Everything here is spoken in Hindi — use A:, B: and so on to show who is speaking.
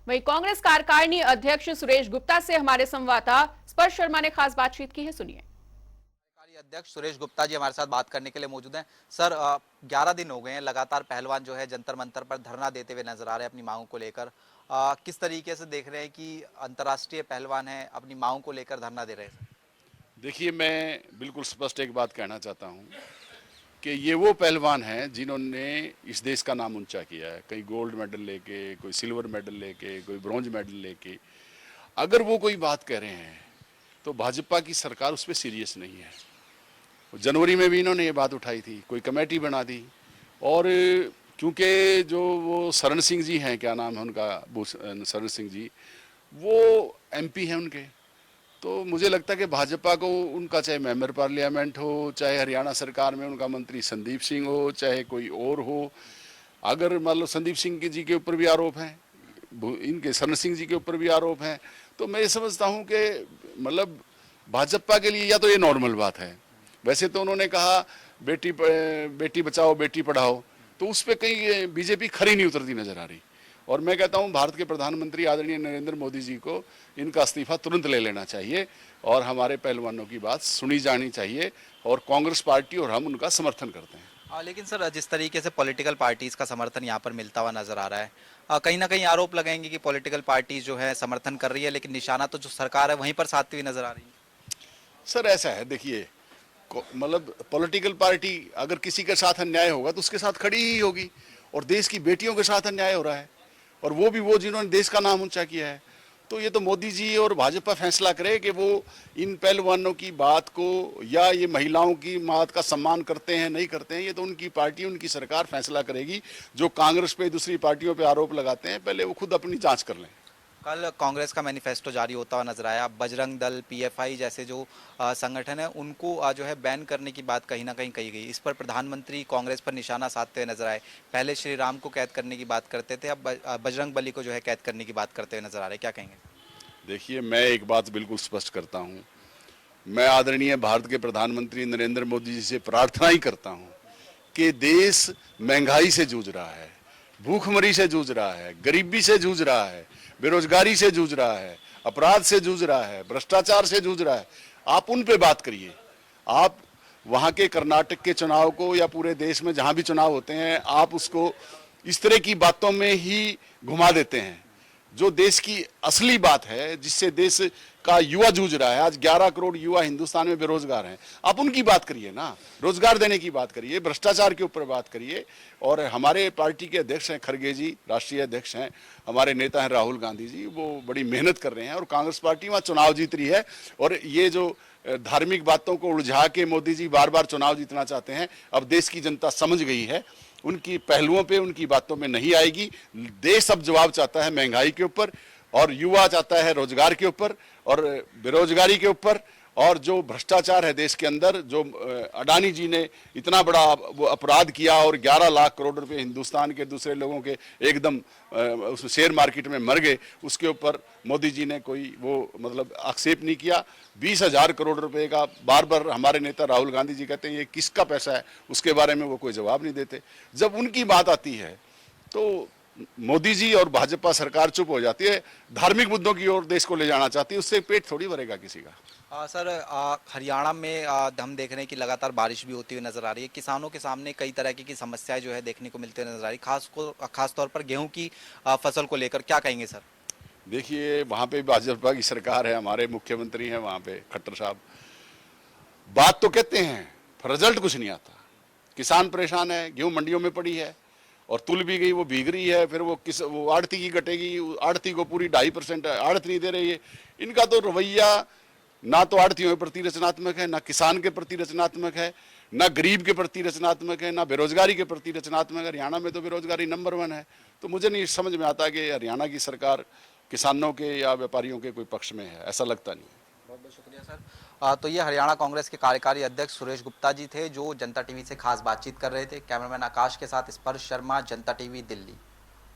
A: वहीं कांग्रेस कार्यकारिणी अध्यक्ष सुरेश गुप्ता से हमारे संवाददाता स्पर्श शर्मा ने खास बातचीत की है, सुनिए।
B: कार्यकारी अध्यक्ष सुरेश गुप्ता जी हमारे साथ बात करने के लिए मौजूद हैं। सर, 11 दिन हो गए हैं, लगातार पहलवान जो है जंतर मंतर पर धरना देते हुए नजर आ रहे हैं अपनी मांगों को लेकर। किस तरीके से देख रहे हैं कि अंतर्राष्ट्रीय पहलवान है अपनी मांगों को लेकर धरना दे रहे हैं?
C: देखिए, मैं बिल्कुल स्पष्ट एक बात कहना चाहता हूँ कि ये वो पहलवान हैं जिन्होंने इस देश का नाम ऊंचा किया है, कहीं गोल्ड मेडल लेके, कोई सिल्वर मेडल लेके, कोई ब्रॉन्ज मेडल लेके। अगर वो कोई बात कह रहे हैं तो भाजपा की सरकार उस पर सीरियस नहीं है। जनवरी में भी इन्होंने ये बात उठाई थी, कोई कमेटी बना दी, और क्योंकि जो वो शरण सिंह जी हैं, क्या नाम है उनका, शरण सिंह जी, वो एमपी हैं उनके, तो मुझे लगता है कि भाजपा को उनका चाहे मेंबर पार्लियामेंट हो, चाहे हरियाणा सरकार में उनका मंत्री संदीप सिंह हो, चाहे कोई और हो, अगर मान लो संदीप सिंह जी के ऊपर भी आरोप हैं, इनके शरण सिंह जी के ऊपर भी आरोप हैं, तो मैं ये समझता हूँ कि मतलब भाजपा के लिए या तो ये नॉर्मल बात है। वैसे तो उन्होंने कहा बेटी बचाओ बेटी पढ़ाओ, तो उस पर कहीं बीजेपी खरी नहीं उतरती नजर आ रही। और मैं कहता हूं भारत के प्रधानमंत्री आदरणीय नरेंद्र मोदी जी को इनका इस्तीफा तुरंत ले लेना चाहिए और हमारे पहलवानों की बात सुनी जानी चाहिए, और कांग्रेस पार्टी और हम उनका समर्थन करते हैं।
B: लेकिन सर, जिस तरीके से पॉलिटिकल पार्टीज का समर्थन यहाँ पर मिलता हुआ नजर आ रहा है, कहीं ना कहीं आरोप लगाएंगे कि पॉलिटिकल पार्टीज जो है समर्थन कर रही है, लेकिन निशाना तो जो सरकार है वहीं पर साधती हुई नजर आ रही है।
C: सर ऐसा है, देखिए, मतलब पॉलिटिकल पार्टी अगर किसी के साथ अन्याय होगा तो उसके साथ खड़ी ही होगी, और देश की बेटियों के साथ अन्याय हो रहा है, और वो भी वो जिन्होंने देश का नाम ऊंचा किया है। तो ये तो मोदी जी और भाजपा फैसला करे कि वो इन पहलवानों की बात को या ये महिलाओं की बात का सम्मान करते हैं नहीं करते हैं, ये तो उनकी पार्टी उनकी सरकार फैसला करेगी। जो कांग्रेस पे दूसरी पार्टियों पे आरोप लगाते हैं, पहले वो खुद अपनी जांच कर लें।
B: कल कांग्रेस का मैनिफेस्टो जारी होता हुआ नजर आया, बजरंग दल, पीएफआई जैसे जो संगठन है उनको जो है बैन करने की बात कहीं ना कहीं कही गई। इस पर प्रधानमंत्री कांग्रेस पर निशाना साधते हुए नजर आए। पहले श्री राम को कैद करने की बात करते थे, अब बजरंग बली को जो है कैद करने की बात करते हुए नजर आ रहे हैं, क्या कहेंगे?
C: देखिए, मैं एक बात बिल्कुल स्पष्ट करता हूँ, मैं आदरणीय भारत के प्रधानमंत्री नरेंद्र मोदी जी से प्रार्थना ही करता हूँ कि देश महंगाई से जूझ रहा है, भूखमरी से जूझ रहा है, गरीबी से जूझ रहा है, बेरोजगारी से जूझ रहा है, अपराध से जूझ रहा है, भ्रष्टाचार से जूझ रहा है। आप उन पे बात करिए। आप वहाँ के कर्नाटक के चुनाव को या पूरे देश में जहाँ भी चुनाव होते हैं, आप उसको इस तरह की बातों में ही घुमा देते हैं। जो देश की असली बात है, जिससे देश का युवा जूझ रहा है, आज 11 करोड़ युवा हिंदुस्तान में बेरोजगार हैं, आप उनकी बात करिए ना, रोजगार देने की बात करिए, भ्रष्टाचार के ऊपर बात करिए। और हमारे पार्टी के अध्यक्ष हैं खड़गे जी, राष्ट्रीय अध्यक्ष हैं, हमारे नेता हैं राहुल गांधी जी, वो बड़ी मेहनत कर रहे हैं और कांग्रेस पार्टी वहाँ चुनाव जीत रही है। और ये जो धार्मिक बातों को उलझा के मोदी जी बार बार चुनाव जीतना चाहते हैं, अब देश की जनता समझ गई है, उनकी पहलुओं पे उनकी बातों में नहीं आएगी। देश अब जवाब चाहता है महंगाई के ऊपर, और युवा चाहता है रोजगार के ऊपर और बेरोजगारी के ऊपर, और जो भ्रष्टाचार है देश के अंदर, जो अडानी जी ने इतना बड़ा अपराध किया और 11 लाख करोड़ रुपए हिंदुस्तान के दूसरे लोगों के एकदम उस शेयर मार्केट में मर गए, उसके ऊपर मोदी जी ने कोई वो मतलब आक्षेप नहीं किया। 20,000 करोड़ रुपए का बार बार हमारे नेता राहुल गांधी जी कहते हैं ये किसका पैसा है, उसके बारे में वो कोई जवाब नहीं देते। जब उनकी बात आती है तो मोदी जी और भाजपा सरकार चुप हो जाती है। धार्मिक मुद्दों की ओर देश को ले जाना चाहती है, उससे पेट थोड़ी भरेगा किसी का।
B: सर, हरियाणा में हम देख रहे हैं कि लगातार बारिश भी होती हुई नजर आ रही है। किसानों के सामने कई तरह की समस्याएं जो है देखने को मिलती हुई नजर आ रही है, खास तौर पर गेहूं की फसल को लेकर, क्या कहेंगे सर?
C: देखिए, वहाँ पे भाजपा की सरकार है, हमारे मुख्यमंत्री हैं वहाँ पे खट्टर साहब, बात तो कहते हैं पर रिजल्ट कुछ नहीं आता। किसान परेशान है, गेहूं मंडियों में पड़ी है और तुल भी गई, वो भीग रही है, फिर वो आड़ती की कटेगी, आड़ती को पूरी 2.5% आड़त नहीं दे रही है। इनका तो रवैया ना तो आड़तियों के प्रति रचनात्मक है, ना किसान के प्रति रचनात्मक है, ना गरीब के प्रति रचनात्मक है, ना बेरोजगारी के प्रति रचनात्मक है। हरियाणा में तो बेरोजगारी नंबर 1 है। तो मुझे नहीं समझ में आता कि हरियाणा की सरकार किसानों के या व्यापारियों के कोई पक्ष में है, ऐसा लगता नहीं।
B: बहुत बहुत शुक्रिया सर। तो ये हरियाणा कांग्रेस के कार्यकारी अध्यक्ष सुरेश गुप्ता जी थे, जो जनता टीवी से खास बातचीत कर रहे थे। कैमरामैन आकाश के साथ स्पर्श शर्मा, जनता टीवी, दिल्ली।